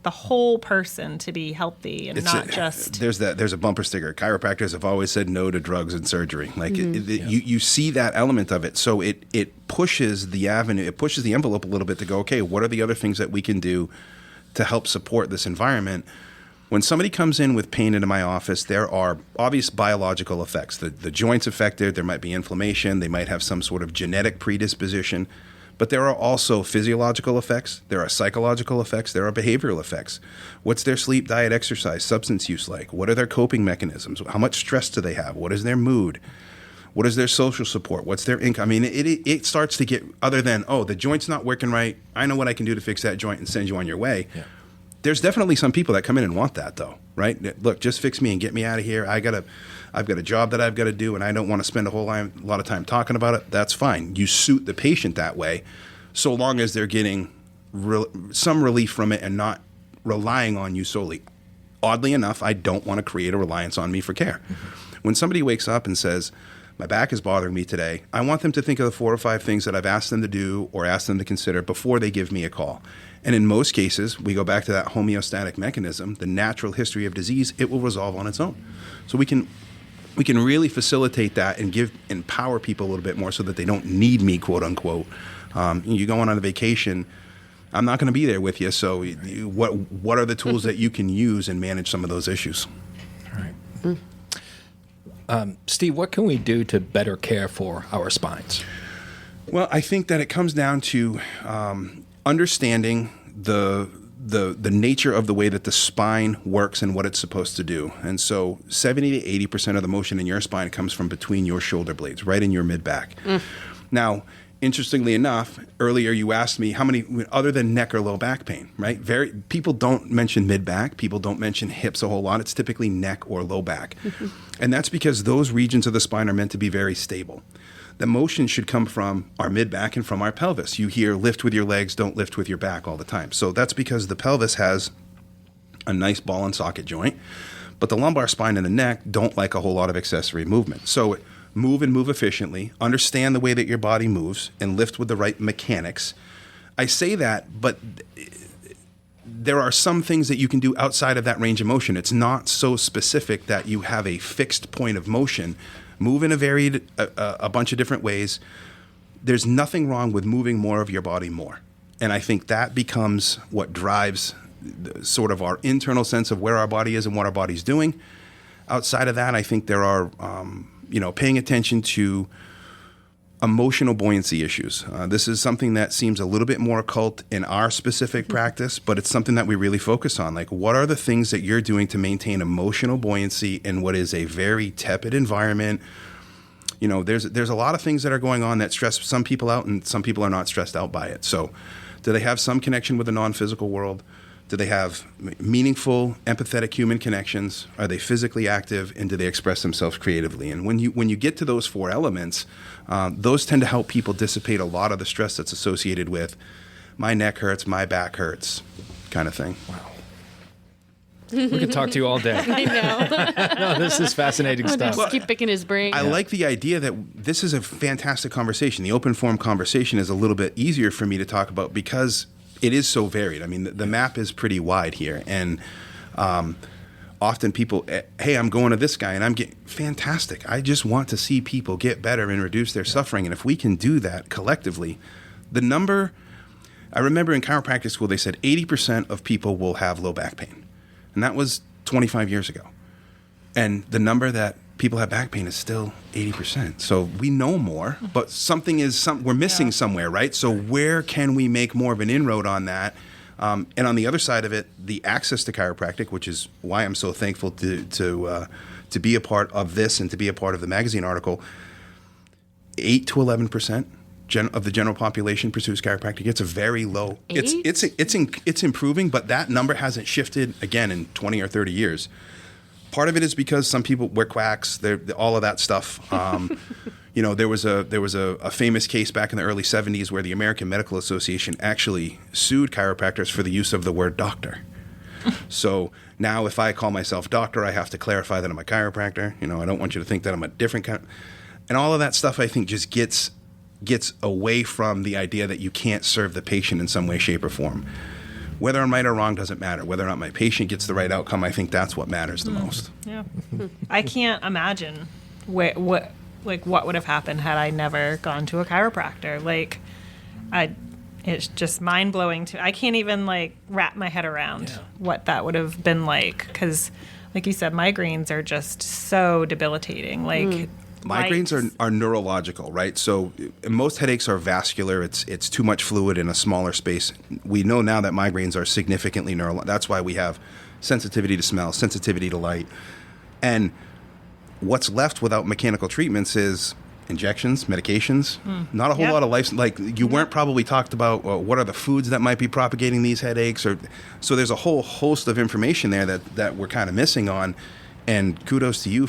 the whole person to be healthy and just. There's a bumper sticker. Chiropractors have always said no to drugs and surgery. Like you see that element of it. So it pushes the avenue, it pushes the envelope a little bit to go, okay, what are the other things that we can do to help support this environment? When somebody comes in with pain into my office, there are obvious biological effects. The joint's affected, there might be inflammation, they might have some sort of genetic predisposition. But there are also physiological effects, there are psychological effects, there are behavioral effects. What's their sleep, diet, exercise, substance use like? What are their coping mechanisms? How much stress do they have? What is their mood? What is their social support? What's their income? I mean, it starts to get, other than, oh, the joint's not working right, I know what I can do to fix that joint and send you on your way. Yeah. There's definitely some people that come in and want that, though, right? Look, just fix me and get me out of here. I've got a job that I've got to do, and I don't want to spend a lot of time talking about it. That's fine. You suit the patient that way, so long as they're getting some relief from it and not relying on you solely. Oddly enough, I don't want to create a reliance on me for care. Mm-hmm. When somebody wakes up and says, my back is bothering me today, I want them to think of the 4 or 5 things that I've asked them to do or asked them to consider before they give me a call. And in most cases, we go back to that homeostatic mechanism, the natural history of disease, it will resolve on its own. So we can really facilitate that and empower people a little bit more so that they don't need me, quote unquote. You go on a vacation, I'm not going to be there with you. So what are the tools that you can use and manage some of those issues? All right. Steve, what can we do to better care for our spines? Well, I think that it comes down to understanding the nature of the way that the spine works and what it's supposed to do. And so 70 to 80% of the motion in your spine comes from between your shoulder blades, right in your mid-back. Now, interestingly enough, earlier you asked me how many, other than neck or low back pain, right? People don't mention mid-back. People don't mention hips a whole lot. It's typically neck or low back. And that's because those regions of the spine are meant to be very stable. The motion should come from our mid-back and from our pelvis. You hear lift with your legs, don't lift with your back all the time. So that's because the pelvis has a nice ball and socket joint, but the lumbar spine and the neck don't like a whole lot of accessory movement. So move and move efficiently, understand the way that your body moves, and lift with the right mechanics. I say that, but there are some things that you can do outside of that range of motion. It's not so specific that you have a fixed point of motion. Move in a bunch of different ways. There's nothing wrong with moving more of your body more. And I think that becomes what drives sort of our internal sense of where our body is and what our body's doing. Outside of that, I think there are, paying attention to emotional buoyancy issues. This is something that seems a little bit more occult in our specific practice, but it's something that we really focus on. Like, what are the things that you're doing to maintain emotional buoyancy in what is a very tepid environment? You know, there's a lot of things that are going on that stress some people out, and some people are not stressed out by it. So do they have some connection with the non-physical world? Do they have meaningful, empathetic human connections? Are they physically active? And do they express themselves creatively? And when you get to those 4 elements, those tend to help people dissipate a lot of the stress that's associated with my neck hurts, my back hurts, kind of thing. Wow. We could talk to you all day. I know. No, this is fascinating stuff. Just keep picking his brain. I like the idea that this is a fantastic conversation. The open forum conversation is a little bit easier for me to talk about because it is so varied. I mean, the map is pretty wide here. And often people, hey, I'm going to this guy and I'm getting fantastic. I just want to see people get better and reduce their suffering. And if we can do that collectively, the number, I remember in chiropractic school, they said 80% of people will have low back pain. And that was 25 years ago. And the number that people have back pain is still 80%. So we know more, but we're missing somewhere, right? So where can we make more of an inroad on that? And on the other side of it, the access to chiropractic, which is why I'm so thankful to be a part of this and to be a part of the magazine article. 8 to 11% of the general population pursues chiropractic. It's a very low. It's improving, but that number hasn't shifted again in 20 or 30 years. Part of it is because some people wear quacks, all of that stuff. There was a famous case back in the early 70s where the American Medical Association actually sued chiropractors for the use of the word doctor. So now if I call myself doctor, I have to clarify that I'm a chiropractor. I don't want you to think that I'm a different kind. And all of that stuff, I think, just gets away from the idea that you can't serve the patient in some way, shape, or form. Whether I'm right or wrong doesn't matter. Whether or not my patient gets the right outcome, I think that's what matters the most. Yeah. I can't imagine what would have happened had I never gone to a chiropractor. It's just mind-blowing I can't even wrap my head around what that would have been like, because like you said, migraines are just so debilitating. Migraines are neurological, right? So most headaches are vascular. It's too much fluid in a smaller space. We know now that migraines are significantly neurological. That's why we have sensitivity to smell, sensitivity to light. And what's left without mechanical treatments is injections, medications, not a whole lot of life. You weren't probably talked about what are the foods that might be propagating these headaches. So there's a whole host of information there that we're kind of missing on. And kudos to you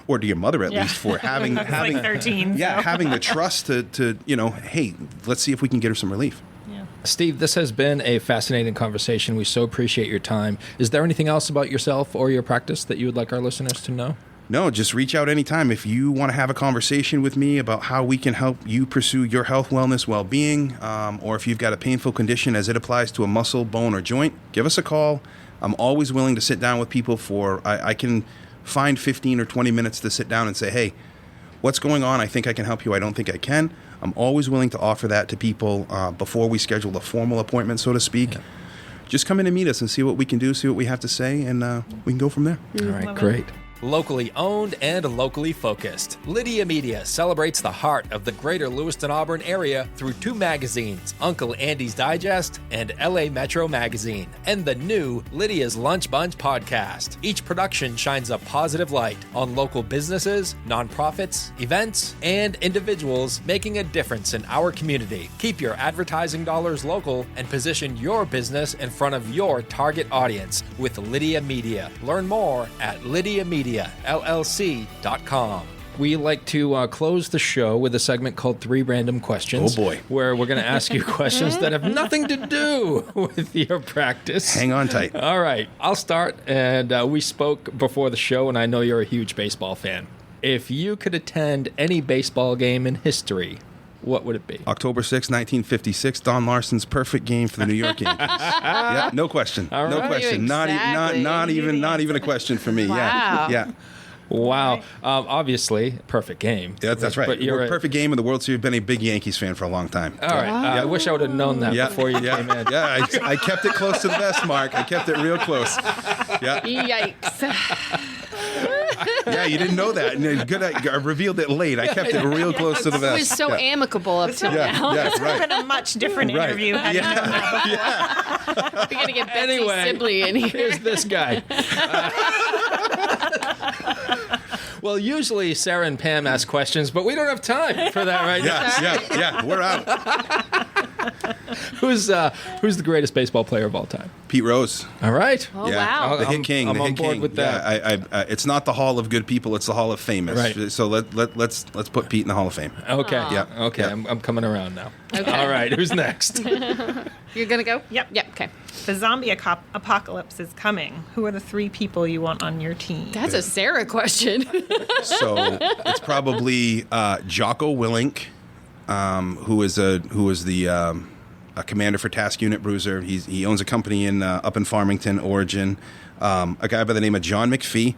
or to your mother at least, for having 13. Having the trust to hey, let's see if we can get her some relief. Yeah. Steve, this has been a fascinating conversation. We so appreciate your time. Is there anything else about yourself or your practice that you would like our listeners to know? No, just reach out anytime. If you want to have a conversation with me about how we can help you pursue your health, wellness, well-being, or if you've got a painful condition as it applies to a muscle, bone, or joint, give us a call. I'm always willing to sit down with people I can find 15 or 20 minutes to sit down and say, hey, what's going on? I think I can help you. I don't think I can. I'm always willing to offer that to people before we schedule a formal appointment, so to speak. Yeah. Just come in and meet us and see what we can do, see what we have to say, and we can go from there. All right, great. Locally owned and locally focused, Lydia Media celebrates the heart of the greater Lewiston-Auburn area through 2 magazines, Uncle Andy's Digest and LA Metro Magazine, and the new Lydia's Lunch Bunch podcast. Each production shines a positive light on local businesses, nonprofits, events, and individuals making a difference in our community. Keep your advertising dollars local and position your business in front of your target audience with Lydia Media. Learn more at LlydiaMediaLLC.com. We like to close the show with a segment called 3 Random Questions. Oh, boy. Where we're going to ask you questions that have nothing to do with your practice. Hang on tight. All right. I'll start. And we spoke before the show, and I know you're a huge baseball fan. If you could attend any baseball game in history, what would it be? October 6, 1956, Don Larson's perfect game for the New York Yankees. Yeah, no question. All no right. question. Exactly. Not even a question for me. Wow. Yeah. Wow. Obviously, perfect game. Yeah, that's right. But you're perfect game in the World Series. I've been a big Yankees fan for a long time. All right. I wish I would have known that before you came in. Yeah, I kept it close to the vest, Mark. I kept it real close. Yeah. Yikes. Yeah, you didn't know that. Good, I revealed it late. I kept it real close to the vest. It was so amicable up till Yeah, now. yeah, This would have right. been a much different interview had you done that before. We're going to get Betsy Anyway, Sibley in here. Here's this guy. Well, usually Sarah and Pam ask questions, but we don't have time for that right now. Yeah, we're out. Who's the greatest baseball player of all time? Pete Rose. All right. Oh, Yeah, wow. the hit king. I'm the on hit board king. with that. Yeah, it's not the Hall of Good People; it's the Hall of Famous. Right. So let's put Pete in the Hall of Fame. Okay. Yeah. Okay. Yeah. I'm coming around now. Okay. All right. Who's next? You're going to go? Yep. Yep, okay. The zombie apocalypse is coming. Who are the 3 people you want on your team? That's a Sarah question. So it's probably Jocko Willink, who is the a commander for Task Unit Bruiser. He owns a company up in Farmington, Oregon. A guy by the name of John McPhee,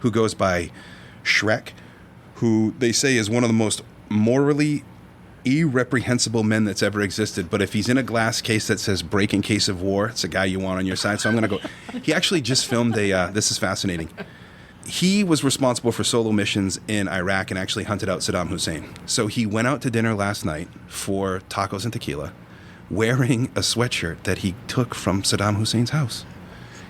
who goes by Shrek, who they say is one of the most morally irreprehensible men that's ever existed. But if he's in a glass case that says "break in case of war," it's a guy you want on your side. So I'm going to go. He actually just filmed this is fascinating. he was responsible for solo missions in Iraq and actually hunted out Saddam Hussein. So he went out to dinner last night for tacos and tequila wearing a sweatshirt that he took from Saddam Hussein's house.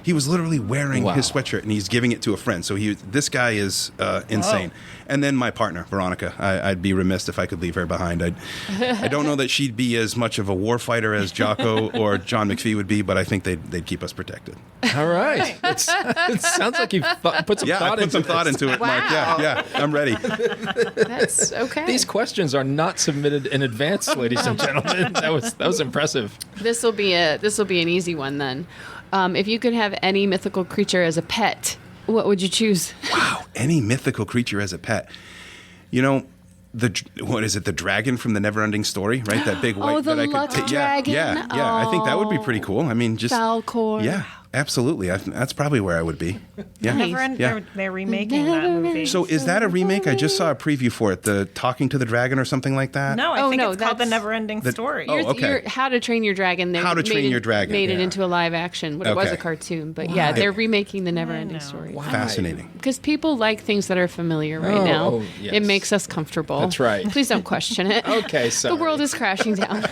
He was literally wearing his sweatshirt, and he's giving it to a friend. So this guy is insane. Wow. And then my partner, Veronica. I'd be remiss if I could leave her behind. I don't know that she'd be as much of a war fighter as Jocko or John McPhee would be, but I think they'd keep us protected. All right. It sounds like you put some thought into it. Yeah, I put some thought into it, wow. Mark. Yeah, I'm ready. That's okay. These questions are not submitted in advance, ladies and gentlemen. That was impressive. This will be an easy one then. If you could have any mythical creature as a pet, what would you choose? Wow, any mythical creature as a pet. You know, what is it? The dragon from the Never-Ending Story, right? That big white the that I could luck take. dragon. Yeah. I think that would be pretty cool. I mean, just Falcor. Yeah, absolutely. That's probably where I would be. Yeah. Nice. They're remaking that movie. So is that a remake? I just saw a preview for it. The Talking to the Dragon or something like that. No, I think it's called The Never-Ending Story. Okay. How to Train Your Dragon. How to Train Your Dragon. Made it into a live action. It was a cartoon, but yeah, they're remaking The Never-Ending Story. Wow. Fascinating. Because people like things that are familiar right now. Yes. It makes us comfortable. That's right. Please don't question it. Okay, sorry. The world is crashing down.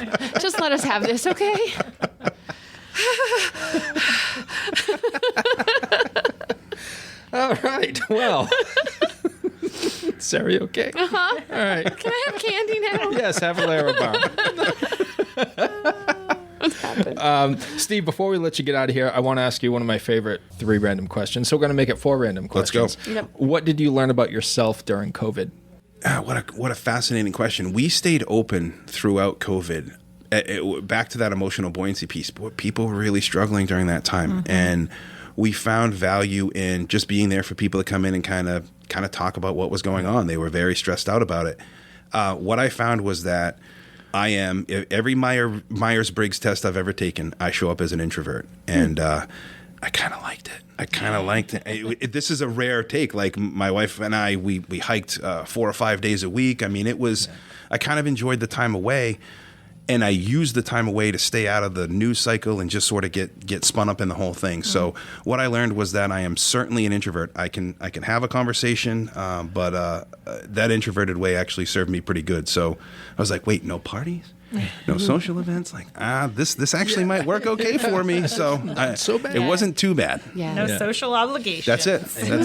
Just let us have this, okay? All right. Well, Sarah, you okay? Uh-huh. All right. Can I have candy now? Yes, have a layer of bar. What's happened? Steve, before we let you get out of here, I want to ask you one of my favorite 3 random questions. So we're going to make it 4 random questions. Let's go. Yep. What did you learn about yourself during COVID? What a fascinating question. We stayed open throughout COVID. Back to that emotional buoyancy piece. People were really struggling during that time, and we found value in just being there for people to come in and kind of talk about what was going on. They were very stressed out about it. What I found was that every Myers-Briggs test I've ever taken, I show up as an introvert, and I kind of liked it. This is a rare take. Like my wife and I, we hiked 4 or 5 days a week. I mean, I kind of enjoyed the time away. And I used the time away to stay out of the news cycle and just sort of get spun up in the whole thing. So what I learned was that I am certainly an introvert. I can have a conversation, but that introverted way actually served me pretty good. So I was like, wait, no parties? No social events? Like, this actually might work okay for me. So, so bad. It wasn't too bad. Yeah. No social obligations. That's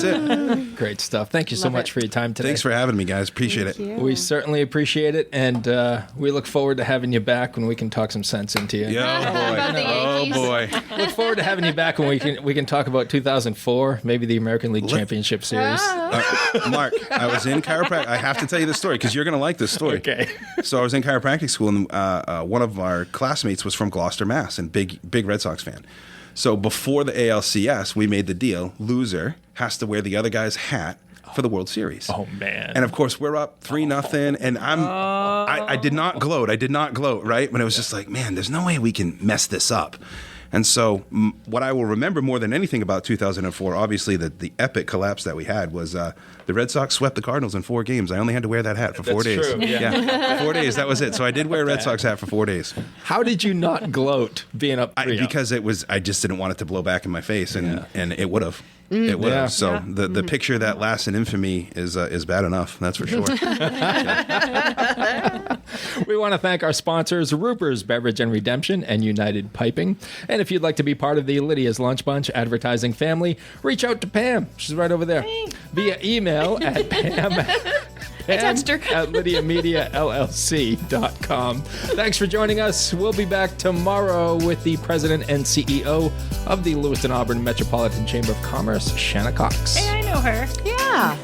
it. Great stuff. Thank you so much for your time today. Thanks for having me, guys. Appreciate it. you. We certainly appreciate it, and we look forward to having you back when we can talk some sense into you. Oh boy. Look forward to having you back when we can talk about 2004, maybe the American League Championship Series. Mark, I was in chiropractic. I have to tell you this story because you're going to like this story. Okay. So I was in chiropractic school, and one of our classmates was from Gloucester, Mass, and big Red Sox fan. So before the ALCS, we made the deal. Loser has to wear the other guy's hat for the World Series. Oh man! And of course, we're up 3-0, and I did not gloat. Right? But it was just like, man, there's no way we can mess this up. And so what I will remember more than anything about 2004, obviously the epic collapse that we had, was the Red Sox swept the Cardinals in 4 games. I only had to wear that hat for 4 days. True, yeah. 4 days, that was it. So I did wear a Red Sox hat for 4 days. How did you not gloat being up 3-0? Because I just didn't want it to blow back in my face, and it would have. It would have. So the picture that lasts in infamy is bad enough. That's for sure. We want to thank our sponsors, Ruper's Beverage and Redemption and United Piping. And if you'd like to be part of the Lydia's Lunch Bunch advertising family, reach out to Pam. She's right over there. Via email at Pam. I touched her. at LydiaMediaLLC.com. Thanks for joining us. We'll be back tomorrow with the president and CEO of the Lewiston Auburn Metropolitan Chamber of Commerce, Shanna Cox. Hey, I know her. Yeah.